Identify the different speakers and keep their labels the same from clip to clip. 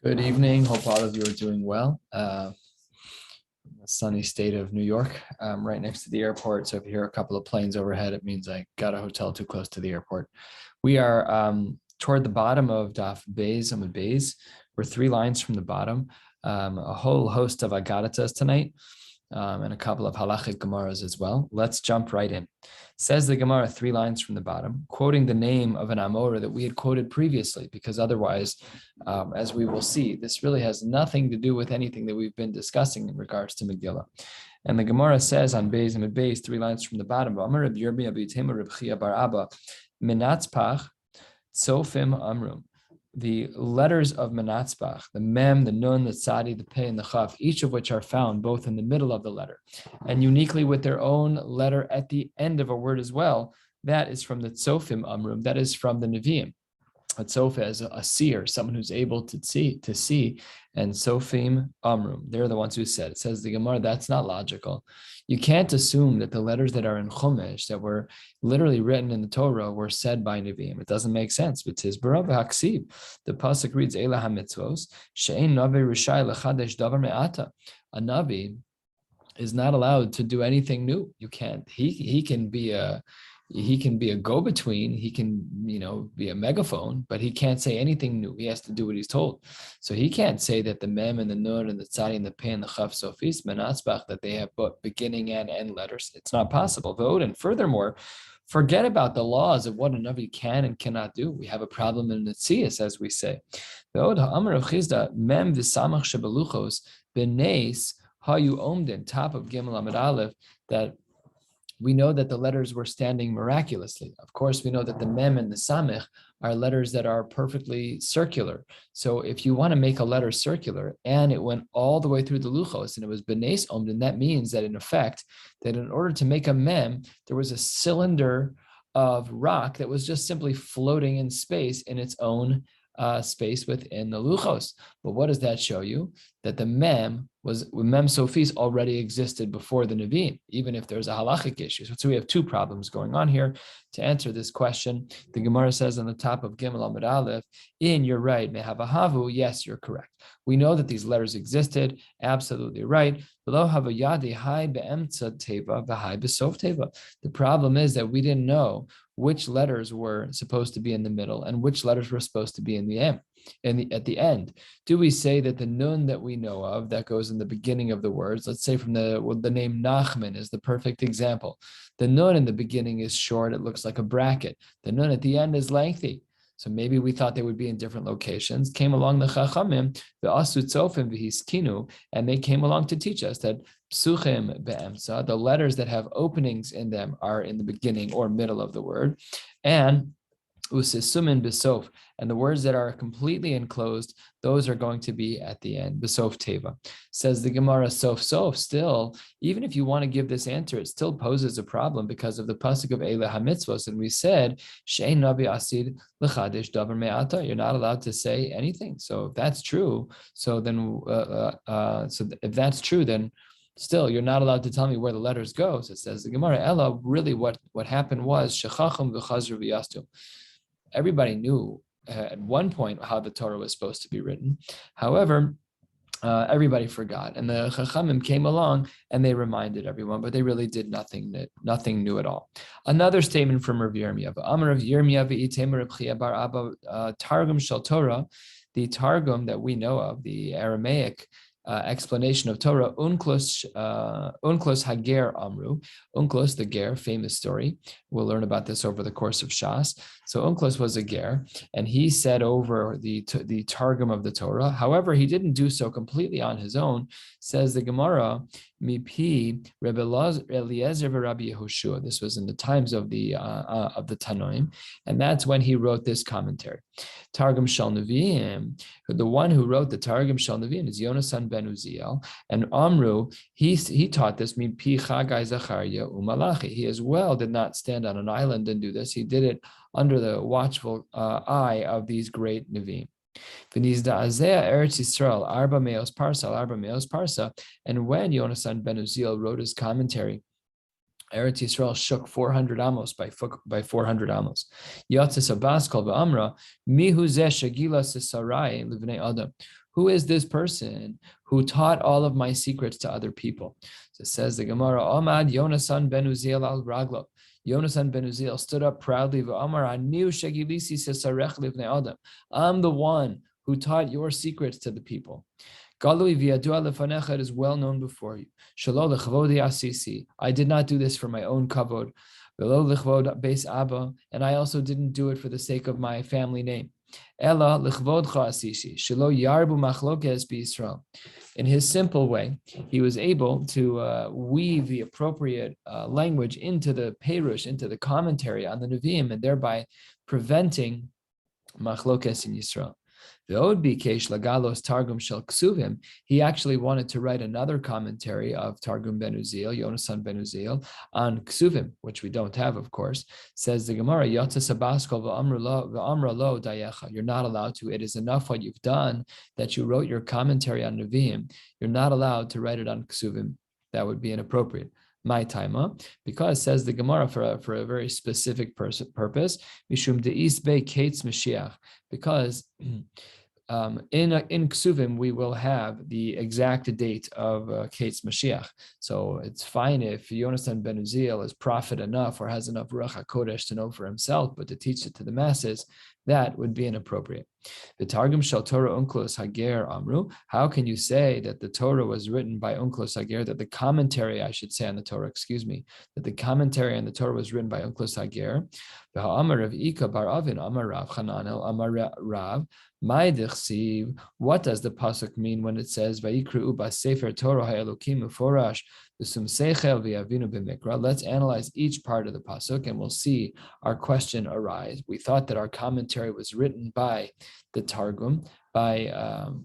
Speaker 1: Good evening. Hope all of you are doing well. The sunny state of New York, right next to the airport. So if you hear a couple of planes overhead, it means I got a hotel too close to the airport. We are toward the bottom of Daf Beis Amud Beis. We're 3 lines from the bottom. A whole host of agaritas tonight. And a couple of halachic gemaras as well. Let's jump right in. Says the Gemara 3 lines from the bottom, quoting the name of an Amora that we had quoted previously, because otherwise, as we will see, this really has nothing to do with anything that we've been discussing in regards to Megillah. And the Gemara says on Beis Amud Beis, 3 lines from the bottom, Amar Rabbi Yirmiyah b'Yitema Reb Chia bar Abba, Menatzpach, Tzofim Amrum. The letters of Menatzbach, the Mem, the Nun, the Tzadi, the Pei, and the Chaf, each of which are found both in the middle of the letter and uniquely with their own letter at the end of a word as well. That is from the Tzofim Amrum, that is from the Nevi'im. A Tzofa is a seer, someone who's able to see, and Sofim Amrum, they're the ones who said. It says the Gemara, that's not logical. You can't assume that the letters that are in Chumash, that were literally written in the Torah, were said by Nevi'im. It doesn't make sense. But tis Barav Haksib. The pasuk reads, Eila HaMitzvos, She'ein Navi Rishai Lechadesh Davar Me'ata. A Navi is not allowed to do anything new. You can't. He can be a go-between, he can, be a megaphone, but he can't say anything new. He has to do what he's told. So he can't say that the Mem and the Nun and the Tzadi and the Pei and the Chaf Sofis, Menatzbach, that they have both beginning and end letters. It's not possible. And furthermore, forget about the laws of what a Navi can and cannot do. We have a problem in Netzias, as we say. Mem v'samach shebeluchos b'neis hayu omdin, top of Gimel Amud Aleph, that we know that the letters were standing miraculously. Of course, we know that the Mem and the Samech are letters that are perfectly circular. So if you want to make a letter circular and it went all the way through the Luchos and it was B'neis Omdin, that means that in effect, that in order to make a Mem, there was a cylinder of rock that was just simply floating in space in its own space within the Luchos. But what does that show you? That the Mem Sofis already existed before the Nevi'im, even if there's a halachic issue. So we have 2 problems going on here. To answer this question, the Gemara says on the top of Gimel Amud Aleph, you're right, Mehavahavu, yes, you're correct. We know that these letters existed, absolutely right. The problem is that we didn't know which letters were supposed to be in the middle and which letters were supposed to be in the end. At the end, do we say that the Nun that we know of that goes in the beginning of the words, let's say from the name Nachman is the perfect example. The Nun in the beginning is short, it looks like a bracket. The Nun at the end is lengthy. So maybe we thought they would be in different locations. Came along the Chachamim, the Asu Tzofim v'Hiskinu, and they came along to teach us that Psuchim be'emsa, the letters that have openings in them, are in the beginning or middle of the word, and Usisumin besof, and the words that are completely enclosed, those are going to be at the end. Besof teva. Says the Gemara, sof. Still, even if you want to give this answer, it still poses a problem because of the pasuk of Eila HaMitzvos, and we said she'ein navi asid lechadesh davar me'ata. You're not allowed to say anything. So if that's true, if that's true, then still, you're not allowed to tell me where the letters go. So it says the Gemara, Ella, really what happened was shechacham v'chazru v'yastu. Everybody knew at one point how the Torah was supposed to be written. However, everybody forgot. And the Chachamim came along and they reminded everyone, but they really did nothing new at all. Another statement from Rabbi Yirmiyah. Amar Rabbi Yirmiyah v'itema Reb Chia bar Abba, Targum Shel Torah, the Targum that we know of, the Aramaic explanation of Torah, Unklos Hager Amru. Unklos, the Ger, famous story. We'll learn about this over the course of Shas. So Unklos was a Ger, and he said over the Targum of the Torah. However, he didn't do so completely on his own. Says the Gemara, Mipi Rabbi Eliezer v'Rabbi Yehoshua. This was in the times of the Tanoim, and that's when he wrote this commentary. Targum Shel Nevi'im. The one who wrote the Targum Shel Nevi'im is Yonasan ben Uziel, and Amru. He taught this. Mipi Chagai Zachariah uMalachi. He as well did not stand on an island and do this. He did it under the watchful eye of these great Nevi'im. Eretz Yisrael, Arba Meos Parsa. And when Yonasan ben Uziel wrote his commentary Eretz Yisrael shook 400 amos by 400 amos. Yatzis Abbas called V'amra, Mihu zeh shagila sisarai livnei adam. Who is this person who taught all of my secrets to other people? So it says the Gemara, Amad Yonasan ben Uziel al Raglo. Yonasan ben Uziel stood up proudly, V'amar aniu shagilisi sisarech livnei adam. I'm the one who taught your secrets to the people. Galui v'yadua lefanecha, it is well known before you. Shelo lechvodi asisi, I did not do this for my own kavod. V'lo lechvod beis abba, and I also didn't do it for the sake of my family name. Ella lechvodcha asisi, shelo yarbu machlokes b'Yisrael. In his simple way, he was able to weave the appropriate language into the perush, into the commentary on the Nevi'im, and thereby preventing machlokes in Yisrael. He actually wanted to write another commentary of Targum Ben Uziel, Yonasan Ben Uziel, on Ksuvim, which we don't have, of course. Says the Gemara, you're not allowed to. It is enough what you've done that you wrote your commentary on Nevi'im. You're not allowed to write it on Ksuvim. That would be inappropriate. My timer, because says the Gemara for a very specific purpose, Mishum de'is be kates Mashiach, because in Ksuvim we will have the exact date of Kates Mashiach. So it's fine if Yonasan ben Uziel is prophet enough or has enough Ruach HaKodesh to know for himself, but to teach it to the masses, that would be inappropriate. The Targum Shal Torah Unklos Hager Amru. How can you say that the Torah was written by Unklos Hager, that the commentary, I should say, on the Torah, that the commentary on the Torah was written by Unklos Hager? The Amar of Ika Bar Avin, Amar Rav Chananel, Amar Rav. What does the pasuk mean when it says Vayikru b'sefer Torah ha'elokim uforash v'sum seichel v'yavinu b'mikra? Let's analyze each part of the pasuk, and we'll see our question arise. We thought that our commentary was written by the Targum, by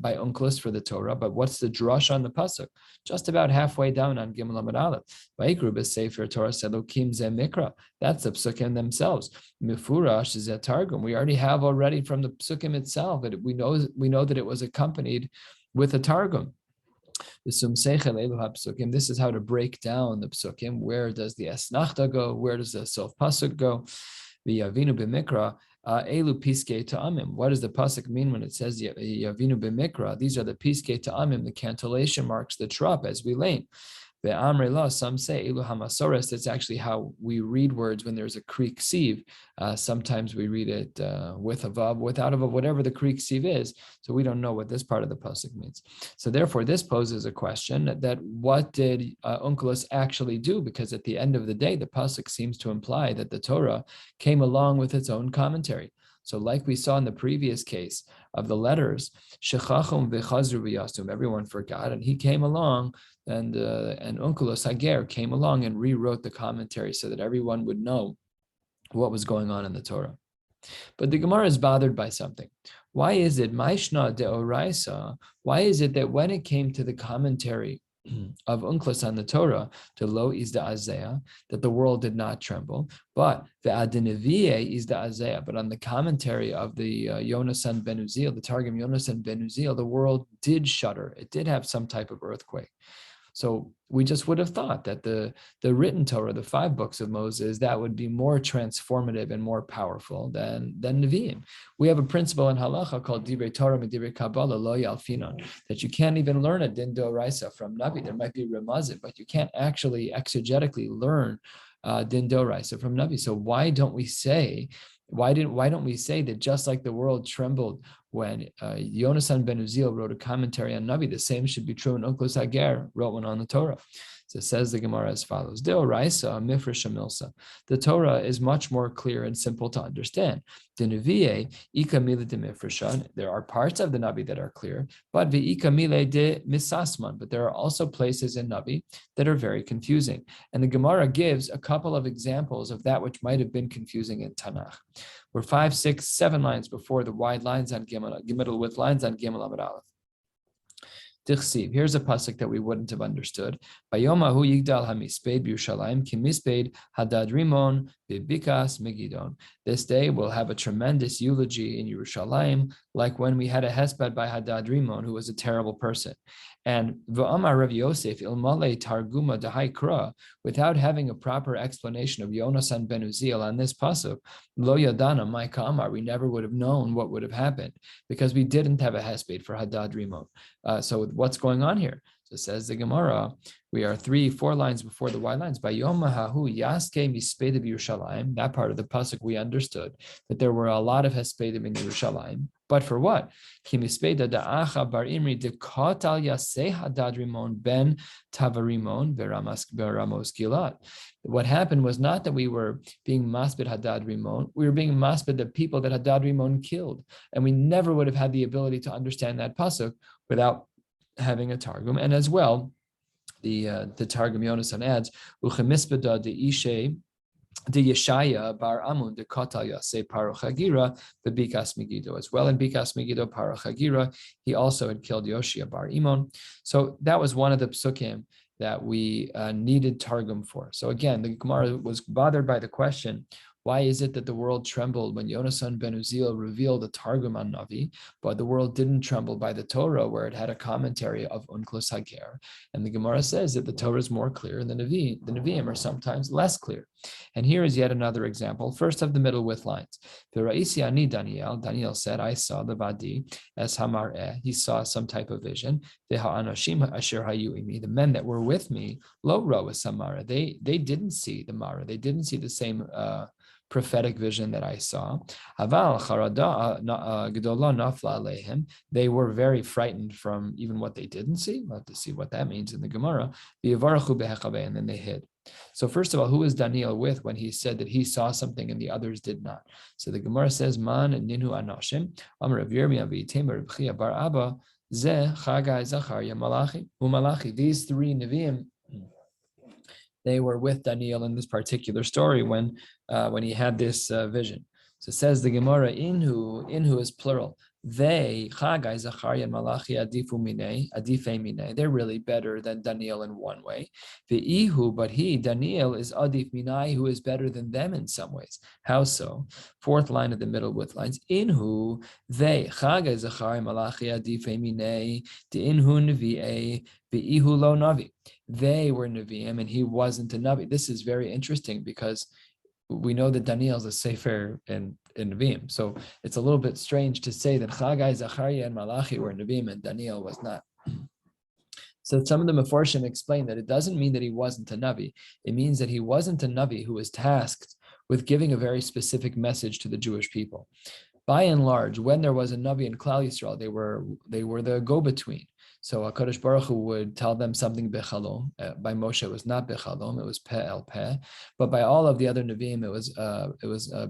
Speaker 1: Unklos for the Torah, but what's the drush on the pasuk? Just about halfway down on Gimel Amud Aleph. Vayikru b'sefer Torah ha'elokim ze mikra. That's the psukim themselves. Mifurash is a Targum. We already have already from the psukim itself. We know that it was accompanied with a Targum. This is how to break down the psukim. Where does the esnachta go? Where does the sof pasuk go? The yavinu b'mikra. Elu piskei ta'amim. What does the pasuk mean when it says yavinu b'mikra? These are the piskei ta'amim, the cantillation marks, the trop as we learn. Some say Elu Hamasores. That's actually how we read words when there's a Greek sieve. Sometimes we read it with a vav, without a vav, whatever the Greek sieve is. So we don't know what this part of the pasuk means. So therefore, this poses a question that what did Unklos actually do? Because at the end of the day, the pasuk seems to imply that the Torah came along with its own commentary. So like we saw in the previous case of the letters, Shechachum v'chazru v'yastum, everyone forgot, and he came along, and Unklos Hager came along and rewrote the commentary so that everyone would know what was going on in the Torah. But the Gemara is bothered by something. Why is it, Maishna de'oraisa, why is it that when it came to the commentary of Unklos on the Torah, to lo is the azea, that the world did not tremble, but the adinevie is the azea, but on the commentary of the Yonasan ben Uziel, the Targum Yonasan ben Uziel, the world did shudder. It did have some type of earthquake. So we just would have thought that the written Torah, the 5 books of Moses, that would be more transformative and more powerful than Nevi'im. We have a principle in halacha called Divrei Torah and Divrei Kabbalah lo yalfinon, that you can't even learn a din doraisa from Navi. There might be remazit, but you can't actually exegetically learn din doraisa from Navi. So why don't we say that just like the world trembled when Yonasan ben Uziel wrote a commentary on Navi, the same should be true when Unklos Hager wrote one on the Torah. So it says the Gemara as follows: Deoraisa mifresh milsa. The Torah is much more clear and simple to understand. There are parts of the Navi that are clear, but de misasman. But there are also places in Navi that are very confusing. And the Gemara gives a couple of examples of that which might have been confusing in Tanakh. We're 5, 6, 7 lines before the wide lines on Gimel, width lines on Gimel Amud Aleph. Dichsiv. Here's a pasuk that we wouldn't have understood. Bayomahu yigdal hamispeid b'Yerushalayim kimispeid hadad rimon bibikas megidon. This day will have a tremendous eulogy in Yerushalayim, like when we had a hesped by Hadad Rimon, who was a terrible person. And v'amar Rav Yosef ilmale targuma dehaikra, without having a proper explanation of Yonasan ben Uziel on this pasuk, lo yadana my kamar, we never would have known what would have happened because we didn't have a hesped for Hadad Rimon. So what's going on here? So says the Gemara, we are 3-4 lines before the Y lines. By Yom Hahu Yaske Mispedim Yerushalayim, that part of the pasuk we understood that there were a lot of Hespedim in Yerushalayim. But for what? Ki Mispeda Da'acha Bar Imri Dekotal Yaseh Hadad Rimon Ben Tavarimon Beramos Gilad. What happened was not that we were being maspid Hadad Rimon, we were being maspid the people that Hadad Rimon killed. And we never would have had the ability to understand that pasuk without having a targum. And as well, the targum Yonasan adds, "Uchemispeda de Ishe de Yeshaya bar Amun de Kotal Yase Parochagira the Bikas Megiddo." As well in Bikas Megiddo Parochagira, he also had killed Yoshia bar Imon. So that was one of the psukim that we needed targum for. So again, the Gemara was bothered by the question, why is it that the world trembled when Yonasan ben Uziel revealed the Targum on Navi, but the world didn't tremble by the Torah, where it had a commentary of Unklos Hager? And the Gemara says that the Torah is more clear, and the Nevi'im are sometimes less clear. And here is yet another example. First of the middle with lines. Daniel said, I saw the Vadi as Hamar'eh. He saw some type of vision. The men that were with me, lo ro as Samara. They didn't see the Mara. They didn't see the same prophetic vision that I saw. They were very frightened from even what they didn't see. We'll have to see what that means in the Gemara. And then they hid. So first of all, who is Daniel with when he said that he saw something and the others did not? So the Gemara says, Man ninu anoshim, Amar Rav Yirmiyah v'yitem Rav Chia bar Abba, Zeh Chagai Zachariah Malachi Umalachi. These three Nevi'im, they were with Daniel in this particular story when he had this vision. So it says the Gemara, inhu is plural. They, Chagai, Zachariah, and Malachi, adife mine. They're really better than Daniel in one way. Ve'ihu, but he, Daniel, is adif minai, who is better than them in some ways. How so? Fourth line of the middle with lines. Inhu, they, Chagai, Zachariah, Malachi, adife mine, de inhu nevi'e, ve'ihu lo navi. They were Nevi'im and he wasn't a Navi. This is very interesting because we know that Daniel is a Sefer in Nevi'im. So it's a little bit strange to say that Chagai, Zachariah, and Malachi were Nevi'im and Daniel was not. So some of the Meforshim explain that it doesn't mean that he wasn't a Navi. It means that he wasn't a Navi who was tasked with giving a very specific message to the Jewish people. By and large, when there was a Navi in Klal Yisrael, they were the go-between. So HaKadosh Baruch Hu would tell them something bechalom. By Moshe, it was not bechalom; it was peh el peh. But by all of the other Nevi'im, it was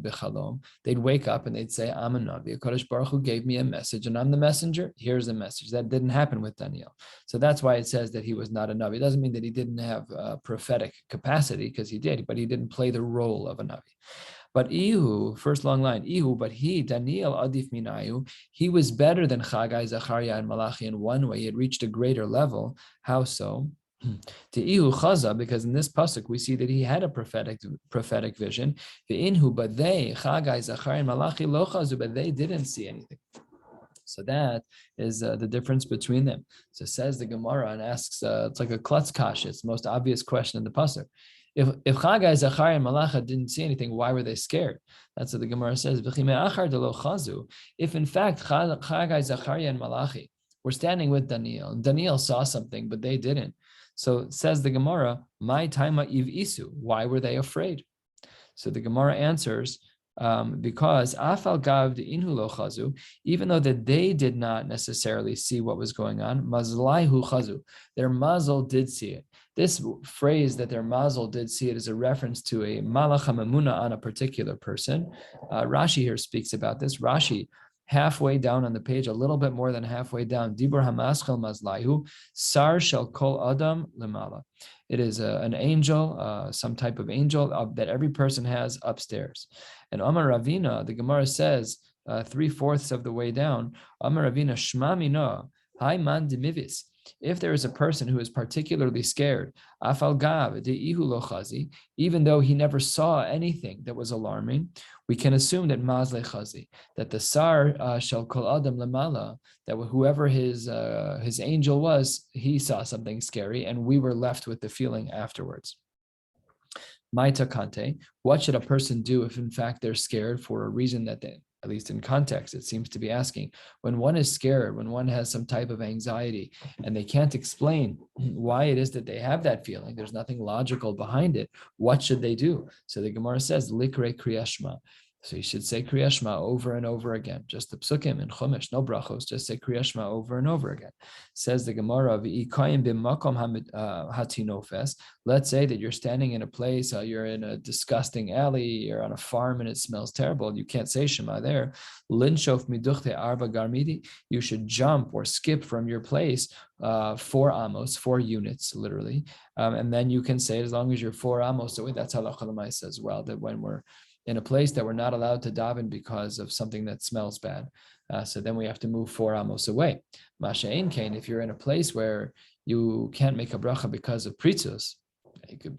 Speaker 1: bechalom. They'd wake up and they'd say, "I'm a Navi. HaKadosh Baruch Hu gave me a message, and I'm the messenger. Here's the message." That didn't happen with Daniel. So that's why it says that he was not a Navi. It doesn't mean that he didn't have prophetic capacity, because he did, but he didn't play the role of a Navi. But Ihu, first long line, Ihu, but he, Daniel Adif Minayu, he was better than Chagai, Zachariah, and Malachi in one way. He had reached a greater level. How so? To Ihu Chaza, because in this pasuk we see that he had a prophetic vision. The Inhu, but they, Chagai, Zachariah, and Malachi, lo chazu, but they didn't see anything. So that is the difference between them. So says the Gemara and asks, it's like a klutz kash. It's the most obvious question in the pasuk. If Chagai, Zachariah, and Malachi didn't see anything, why were they scared? That's what the Gemara says. If in fact Chagai, Zachariah, and Malachi were standing with Daniel, and Daniel saw something, but they didn't. So says the Gemara, my taima iv isu. Why were they afraid? So the Gemara answers, because afal gav de inhu lo chazu, even though that they did not necessarily see what was going on, mazlai hu chazu, their mazel did see it. This phrase that their mazel did see it is a reference to a malach hamamuna on a particular person. Rashi here speaks about this. Rashi, halfway down on the page, a little bit more than halfway down, Dibur hamaschel mazlaihu, sar shel kol adam lemala. It is an angel, some type of angel that every person has upstairs. And Amar Ravina, the Gemara says, 3/4 of the way down, Amar Ravina, Shma mina, hai man dimivis. If there is a person who is particularly scared, afal gav de'ihu lo chazi, even though he never saw anything that was alarming, we can assume that mazle chazi, that the sar shall kol adam lemala, that whoever his angel was, he saw something scary, and we were left with the feeling afterwards. Maita kante, what should a person do if in fact they're scared for a reason that they, at least in context, it seems to be asking, when one is scared, when one has some type of anxiety and they can't explain why it is that they have that feeling, there's nothing logical behind it, what should they do? So the Gemara says, likre kriyashma. So you should say Kriya Shema over and over again. Just the psukim in Chumash, no brachos, just say Kriya Shema over and over again. Says the Gemara, let's say that you're standing in a place, you're in a disgusting alley, you're on a farm and it smells terrible, and you can't say Shema there. Linshof miduchte arba garmidi, you should jump or skip from your place 4 amos, 4 units, literally. And then you can say it as long as you're 4 amos away. That's halacha l'maisa as well, that when we're in a place that we're not allowed to daven because of something that smells bad. So then we have to move 4 amos away. Masha'in kain, if you're in a place where you can't make a bracha because of pritzus,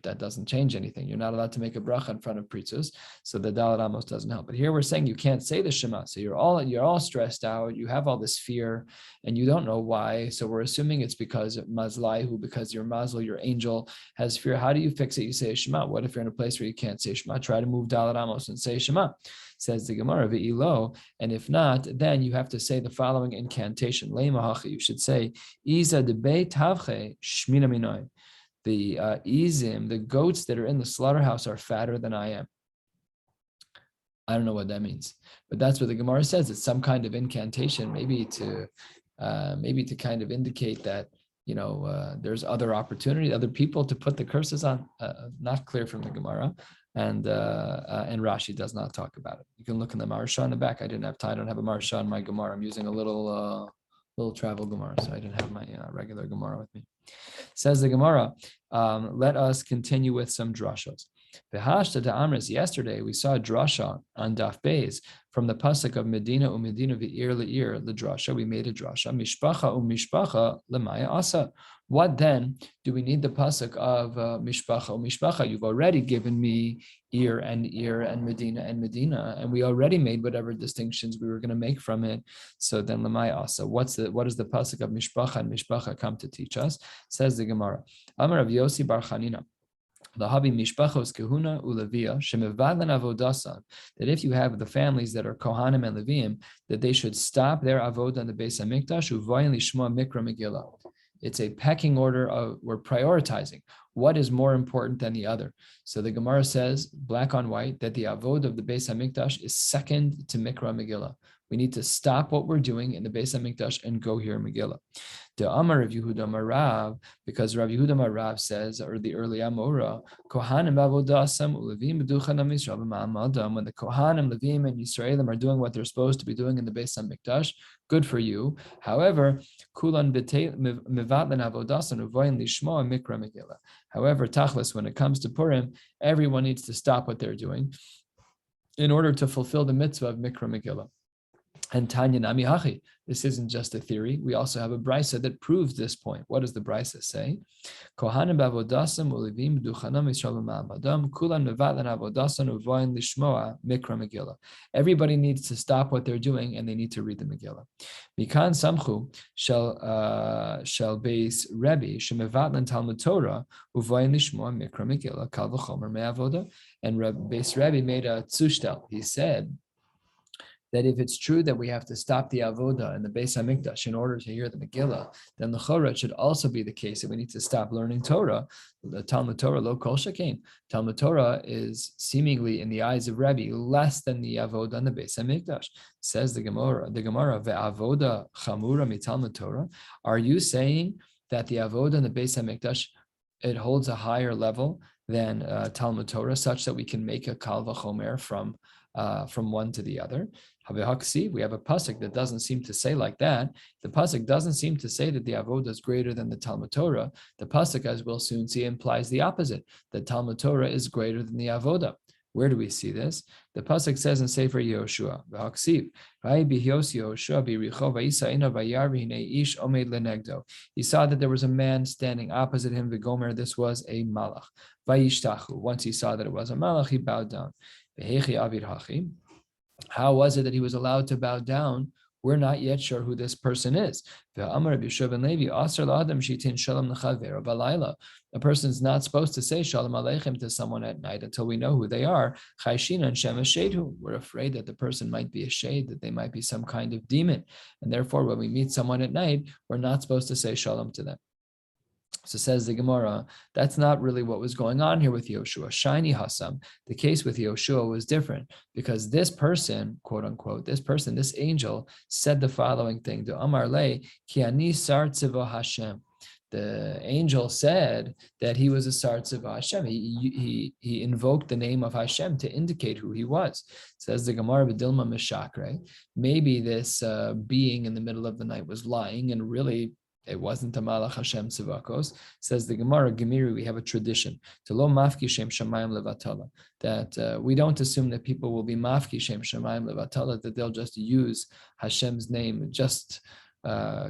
Speaker 1: that doesn't change anything. You're not allowed to make a bracha in front of pritzus, so the Dalet Amos doesn't help. But here we're saying you can't say the Shema, so you're all stressed out. You have all this fear, and you don't know why. So we're assuming it's because mazlaihu, because your mazal, your angel, has fear. How do you fix it? You say Shema. What if you're in a place where you can't say Shema? Try to move Dalet Amos and say Shema. Says the Gemara, ve'ilo, and if not, then you have to say the following incantation. Leimahachi, you should say, Iza debei tavche shmina minoi. The izim, the goats that are in the slaughterhouse are fatter than I am. I don't know what that means, but that's what the Gemara says. It's some kind of incantation, maybe to kind of indicate that, there's other opportunity, other people to put the curses on. Not clear from the Gemara, and Rashi does not talk about it. You can look in the Maharsha in the back. I didn't have time. I don't have a Maharsha in my Gemara. I'm using a little travel Gemara, so I didn't have my regular Gemara with me. Says the Gemara, let us continue with some drashos. Yesterday we saw a drasha on Daf Beis from the pasuk of Medina u'Medina v'ir le'ir l'drasha. We made a drasha mishpacha u'mishpacha l'maya asa. What then do we need the pasuk of mishpacha u'mishpacha? You've already given me Ir and Medina, and we already made whatever distinctions we were going to make from it. So then l'maya asa. What is the pasuk of mishpacha and mishpacha come to teach us? Says the Gemara, Amar Rav Yossi bar Chanina, that if you have the families that are Kohanim and Leviim, that they should stop their avodah in the Beis Hamikdash uvoyin lishma mikra Megillah. It's a pecking order of, we're prioritizing what is more important than the other. So the Gemara says, black on white, that the avodah of the Beis Hamikdash is second to Mikra Megillah. We need to stop what we're doing in the Beis Hamikdash and go hear Megillah. The Amar of Yehuda Marav, because Rav Yehuda Marav says, or the early Amora, Kohanim avodasam ulevim b'duchanam Yisrael b'ma'amadam. When the Kohanim, Levim, and Yisraelim are doing what they're supposed to be doing in the Beis Hamikdash, good for you. However, kulan mivatlan avodasan uvoyin lishma mikra Megillah. However, tachlis, when it comes to Purim, everyone needs to stop what they're doing in order to fulfill the mitzvah of mikra Megillah. And Tanya Nami Hachi, this isn't just a theory. We also have a brisa that proves this point. What does the brisa say? Kohanim b'avodasam ulevim b'duchanam Yisrael b'ma'amadam kulan mevatlan avodasan uvoyin lishmoa mikra Megillah. Everybody needs to stop what they're doing and they need to read the Megillah. Mikan samchu shel beis Rebbe shemevatlan Talmud Torah uvoyin lishmoa mikra Megillah kal v'chomer me'avoda. And beis Rebbe made a tzushtel. He said that if it's true that we have to stop the avodah in the Beis Hamikdash in order to hear the Megillah, then the Chorah should also be the case that we need to stop learning Torah. The Talmud Torah, lo kol shekein. Talmud Torah is seemingly, in the eyes of Rebbe, less than the avodah in the Beis Hamikdash. Says the Gemara, ve'avodah chamura mitalmud Torah. Are you saying that the avodah in the Beis Hamikdash, it holds a higher level than Talmud Torah, such that we can make a kal v'chomer from one to the other? We have a pasuk that doesn't seem to say like that. The pasuk doesn't seem to say that the avodah is greater than the Talmud Torah. The pasuk, as we'll soon see, implies the opposite, that Talmud Torah is greater than the avodah. Where do we see this? The pasuk says in Sefer Yehoshua, "V'haksiv, v'ayibihiyos Yehoshua b'richo v'yisa ina v'yar v'hinei ish omed lenegdo." He saw that there was a man standing opposite him. V'gomer, this was a malach. V'yishtachu. Once he saw that it was a malach, he bowed down. V'hechi avid hachi. How was it that he was allowed to bow down? We're not yet sure who this person is. A person's not supposed to say Shalom Aleichem to someone at night until we know who they are. We're afraid that the person might be a shade, that they might be some kind of demon. And therefore, when we meet someone at night, we're not supposed to say Shalom to them. So says the Gemara, that's not really what was going on here with Yoshua. Shiny Hassam, the case with Yoshua was different because this person, quote unquote, this angel said the following thing, to Amar Le, Ki ani sar tzeva Hashem. The angel said that he was a sar tzeva Hashem. He invoked the name of Hashem to indicate who he was. Says the Gemara, B'dilma Meshakre. Maybe this being in the middle of the night was lying and really it wasn't a Malach Hashem Tzivakos. Says the Gemara, Gemiri, we have a tradition to lo mafki shem shamayim levatala, that we don't assume that people will be mafki shem shamayim levatala, that they'll just use Hashem's name just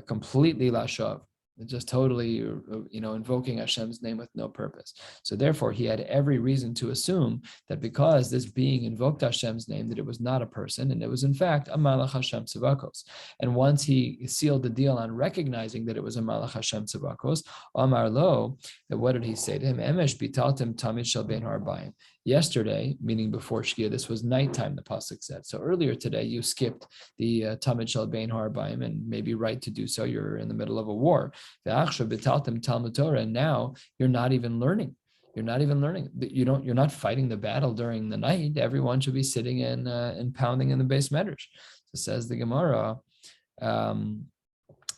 Speaker 1: completely lashav, just totally, invoking Hashem's name with no purpose. So therefore, he had every reason to assume that because this being invoked Hashem's name, that it was not a person, and it was in fact a Malach Hashem Tzivakos. And once he sealed the deal on recognizing that it was a Malach Hashem Tzivakos, Amar Lo, what did he say to him? Emesh bitaltem tamid shel ben harbayim. Yesterday, meaning before Shkia, this was nighttime, the pasuk said. So earlier today, you skipped the tamid shel ben harbayim, and maybe right to do so. You're in the middle of a war. And now you're not even learning. You're not even learning. You're not fighting the battle during the night. Everyone should be sitting and pounding in the base medrash. So says the Gemara,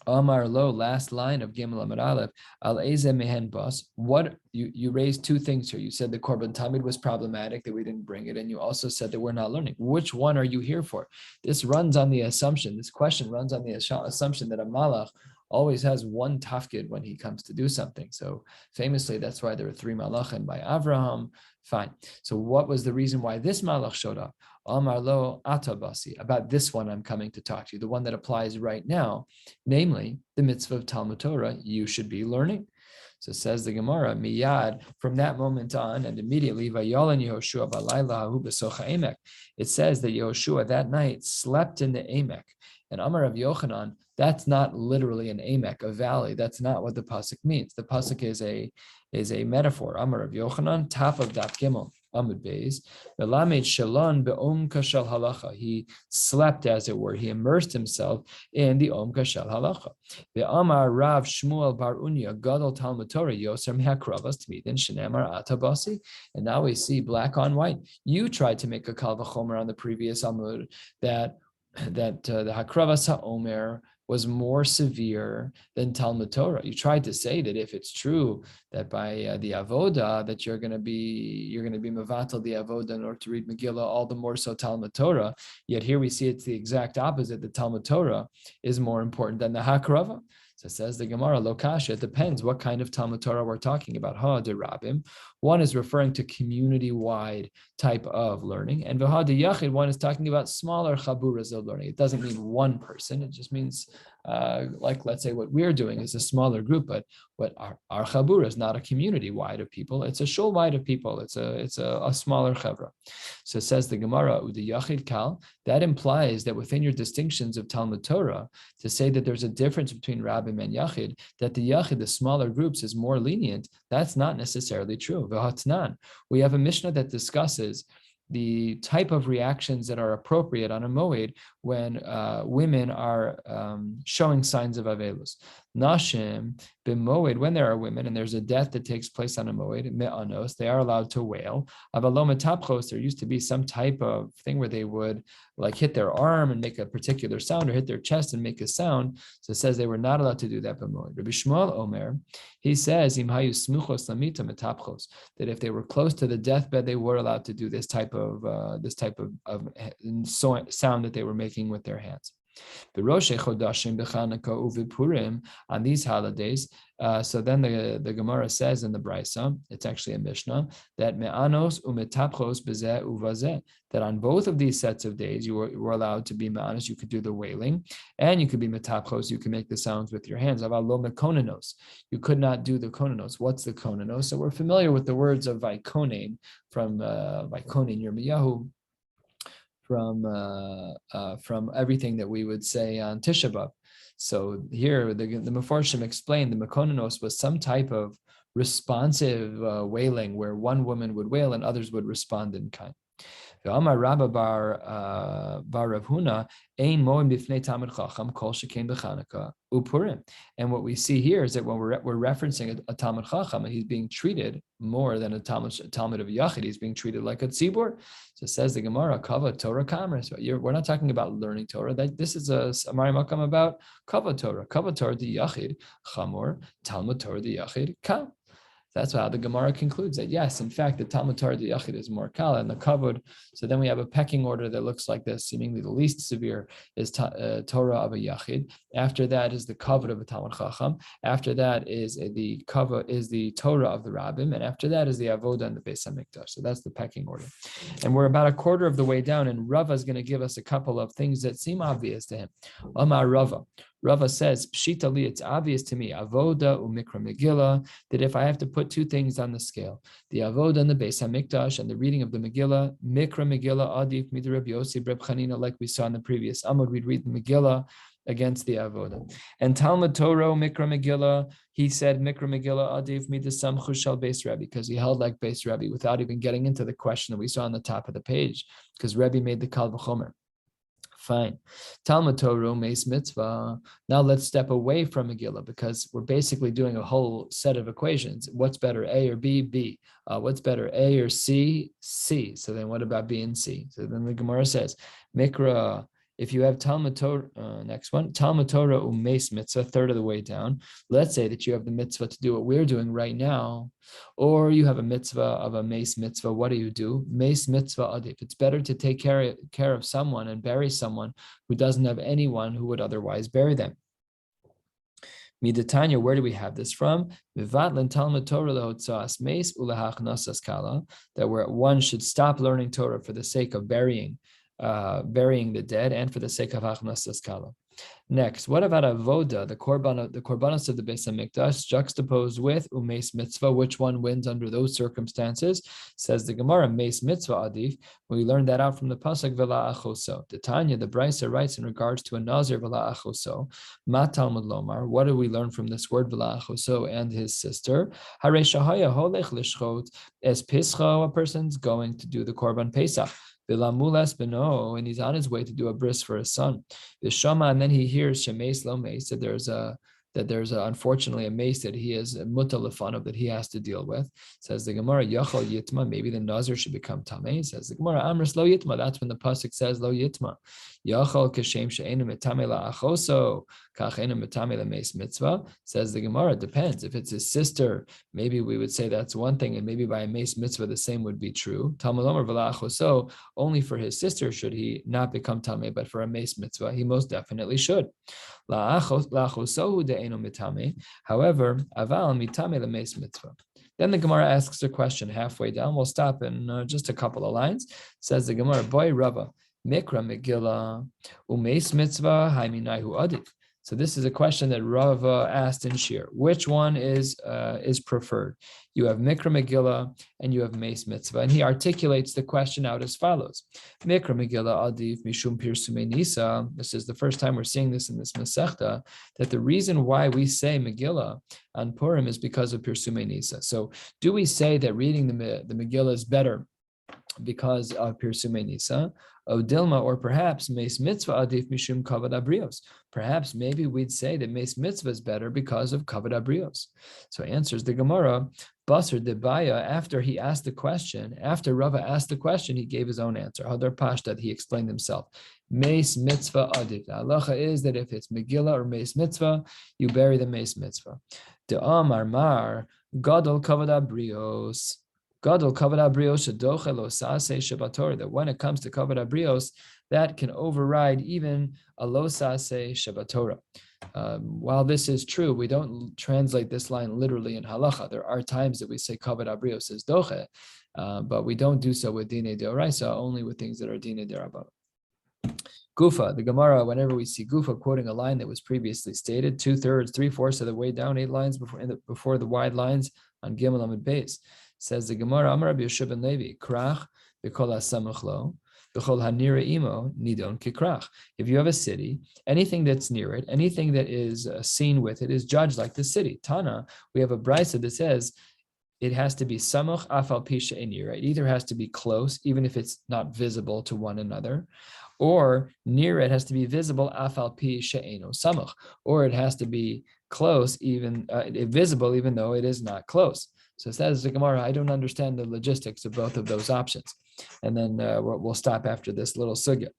Speaker 1: Amar Lo, last line of Gimel Amar Aleph, Al Eze Mehen Bas. What you raised two things here. You said the Korban Tamid was problematic, that we didn't bring it, and you also said that we're not learning. Which one are you here for? This question runs on the assumption that a Malach always has one tafkid when he comes to do something. So famously, that's why there were 3 malachim by Avraham. Fine. So what was the reason why this malach showed up? Amar Lo Atabasi. About this one I'm coming to talk to you, the one that applies right now, namely the mitzvah of Talmud Torah. You should be learning. So says the Gemara, miyad, from that moment on, and immediately, vayolan Yehoshua balayla hahu b'socha emek. It says that Yehoshua that night slept in the emek. And Amar of Yochanan, that's not literally an emek, a valley. That's not what the pasuk means. The pasuk is a metaphor. Amar of Yochanan, top of Daf Gimel, Amud Beis, v'lamed shalon be'omka shel halacha. He slept, as it were. He immersed himself in the omka shel halacha. Ve'amar Rav Shmuel bar Unya gadol Talmud Torah yoser me'akravas tmidin shenemar atabasi. And now we see black on white. You tried to make a kal v'chomer on the previous Amud that the Hakravas HaOmer was more severe than Talmud Torah. You tried to say that if it's true that by the avoda that you're going to be mevatel the avoda in order to read Megillah, all the more so Talmud Torah. Yet here we see it's the exact opposite. The Talmud Torah is more important than the Hakrava. So says the Gemara, Lokasha, it depends what kind of Talmud Torah we're talking about. Ha de Rabbim. One is referring to community-wide type of learning. And Vaha de Yachid, one is talking about smaller chaburas of learning. It doesn't mean one person. It just means, like, let's say what we're doing is a smaller group, but what our chabura is not a community-wide of people. It's a shul-wide of people. It's a smaller chavra. So says the Gemara, Ude Yachid Kal, that implies that within your distinctions of Talmud Torah, to say that there's a difference between Rabbim and Yachid, that the Yachid, the smaller groups, is more lenient, that's not necessarily true. V'hatnan, we have a Mishnah that discusses the type of reactions that are appropriate on a moed when women are showing signs of avelus. Nashim b'moed, when there are women and there's a death that takes place on a moed, me'anos, they are allowed to wail. Avaloma tapchos, there used to be some type of thing where they would like hit their arm and make a particular sound, or hit their chest and make a sound. So it says they were not allowed to do that b'moed. Rabbi Shmuel Omer, he says, Im hayu smuchos lamita metapchos, that if they were close to the deathbed, they were allowed to do this type of sound that they were making with their hands. B'Rosh Chodashim b'Chanukah u'v'Purim, on these holidays. So then the Gemara says in the Brisa, it's actually a Mishnah, that me'anos u'metapchos b'zeh u'vazeh, that on both of these sets of days you were allowed to be me'anos, you could do the wailing, and you could be metapchos, you can make the sounds with your hands. Aval lo mekonenos, you could not do the konenos. What's the konenos? So we're familiar with the words of Vaikonin from Vaikonin Yirmiyahu, from everything that we would say on Tisha B'Av. So here the Mefarshim explained the Mekononos was some type of responsive wailing where one woman would wail and others would respond in kind. Amar Rabba bar Rav Huna, ein moim bifnei Talmid Chacham kol shekein b'Chanukah uPurim. And what we see here is that when we're referencing a Talmid Chacham, and he's being treated more than a Talmid of Yachid, he's being treated like a tzibur. So says the Gemara, Kavod Torah Kamers. We're not talking about learning Torah. This is a Amari Makam about Kavod Torah. Kavod Torah the Yachid Chamor, Talmud Torah the Yachid Kam. That's how the Gemara concludes that yes, in fact, the Talmud Torah de Yachid is more kal and the kavod. So then we have a pecking order that looks like this. Seemingly the least severe is Torah of a Yachid. After that is the kavod of a Talmud Chacham. After that is the kavod is the Torah of the Rabbim, and after that is the avoda and the Beis Hamikdash. So that's the pecking order. And we're about a quarter of the way down, and Rava is going to give us a couple of things that seem obvious to him. Amar Rava. Rava says, Pshita li, it's obvious to me, avoda umikra Megillah, that if I have to put two things on the scale, the avoda and the Beis Hamikdash and the reading of the Megillah, mikra Megillah adif midar Rabbi Yossi Reb Chanina, like we saw in the previous Amud, we'd read the Megillah against the avoda. And Talmud Torah mikra Megillah, he said mikra Megillah adif midar samchu shel Beis Rabbi, because he held like Beis Rabbi without even getting into the question that we saw on the top of the page, because Rabbi made the kal v'chomer. Fine. Talmud Torah meis mitzvah. Now let's step away from Megillah because we're basically doing a whole set of equations. What's better, A or B? B. What's better, A or C? C. So then what about B and C? So then the Gemara says, Mikra, if you have Talmud Torah, next one, Talmud Torah umeis mitzvah, third of the way down. Let's say that you have the mitzvah to do what we're doing right now, or you have a mitzvah of a meis mitzvah. What do? Meis mitzvah adif. It's better to take care of someone and bury someone who doesn't have anyone who would otherwise bury them. Midatanya, where do we have this from? Vivatlan Talmud Torah lehotzas meis ulahachnasas kala, that where one should stop learning Torah for the sake of burying the dead and for the sake of achnasas kala. Next, what about avoda, the korbanos of the Beis Hamikdash, juxtaposed with umeis mitzvah? Which one wins under those circumstances? Says the Gemara, meis mitzvah adif. We learned that out from the pasuk v'la achoso. The Tanya, the Brisa writes in regards to a nazir v'la achoso. Ma Talmud lomar. What do we learn from this word v'la achoso and his sister? Harei shahaya holech lishchot es pischa. A person's going to do the korban pesach. And he's on his way to do a bris for his son. And then he hears shemeis lo meis, that there's unfortunately a mace that he is mutalafanav that he has to deal with. Says the Gemara, Yachal Yitma, maybe the Nazir should become Tamei. Says the Gemara, Amris lo Yitma. That's when the pasuk says lo Yitma. Yachal kashem she'enu metame la achoso kachenu metame la meis mitzvah. Says the Gemara, it depends. If it's his sister, maybe we would say that's one thing, and maybe by a meis mitzvah the same would be true. Talmud Omer v'la achoso, only for his sister should he not become Tamei, but for a meis mitzvah he most definitely should. However, aval mitame lemeis mitzvah. Then the Gemara asks a question halfway down. We'll stop in just a couple of lines. Says the Gemara, boy Rava, mikra Megillah, umeis mitzvah, haiminaihu adif. So this is a question that Rava asked in shiur. Which one is preferred? You have Mikra Megillah and you have Meis Mitzvah. And he articulates the question out as follows. Mikra Megillah adif mishum pirsumei nisa. This is the first time we're seeing this in this Masechta, that the reason why we say Megillah on Purim is because of pirsumei nisa. So do we say that reading the Megillah is better because of pirsumei nisa? O Dilma, or perhaps Meis Mitzvah adif mishum kavod abrios. Perhaps maybe we'd say that Meis Mitzvah is better because of kavod abrios. So answers the Gemara, Basar Debaya, after he asked the question, after Rava asked the question, he gave his own answer. Hadar Pashta, he explained himself. Meis Mitzvah adif. The halacha is that if it's Megillah or Meis Mitzvah, you bury the Meis Mitzvah. De Amar Mar, Gadol kavod abrios. Gadol kavod abrios shedoche lo sase shebator. That when it comes to kavod abrios, that can override even a losase Shabbatorah. While this is true, we don't translate this line literally in halacha. There are times that we say kavod abrios is doche, but we don't do so with dine deoraisa, only with things that are dine derabbanan. Gufa, the Gemara, whenever we see Gufa quoting a line that was previously stated, 2/3, 3/4 of the way down, 8 lines before the wide lines on Gimel Amud Beis, says the Gemara, Amar Rabbi Yeshua ben Levi, Krach b'kol hasamach lo, b'kol hanira imo nidon kikrach. If you have a city, anything that's near it, anything that is seen with it is judged like the city. Tana, we have a brisa that says it has to be samach afal pi she'enir. It either has to be close, even if it's not visible to one another, or near it has to be visible afal pi she'eno samach, or it has to be close, even visible, even though it is not close. So says the Gemara, I don't understand the logistics of both of those options. And then we'll stop after this little sugya.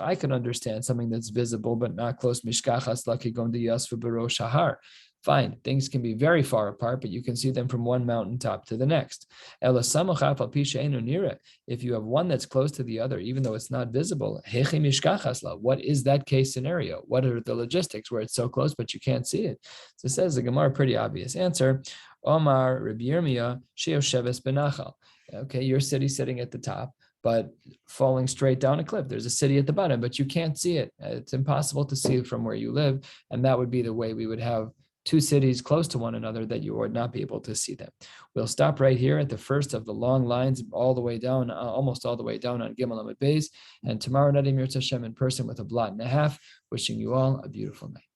Speaker 1: I can understand something that's visible but not close. Mishkachas laki yasvu b'rosh hahar. Fine, things can be very far apart, but you can see them from one mountaintop to the next. If you have one that's close to the other, even though it's not visible, what is that case scenario? What are the logistics where it's so close, but you can't see it? So it says the Gemara, pretty obvious answer. Omar Rabbi Yirmiyah, Sheosheves benachal. Okay, your city's sitting at the top, but falling straight down a cliff. There's a city at the bottom, but you can't see it. It's impossible to see it from where you live. And that would be the way we would have two cities close to one another that you would not be able to see them. We'll stop right here at the first of the long lines, all the way down, almost all the way down on Gimel Amud Beis. And tomorrow, Nadim Yirtzeh Hashem in person with a blot and a half. Wishing you all a beautiful night.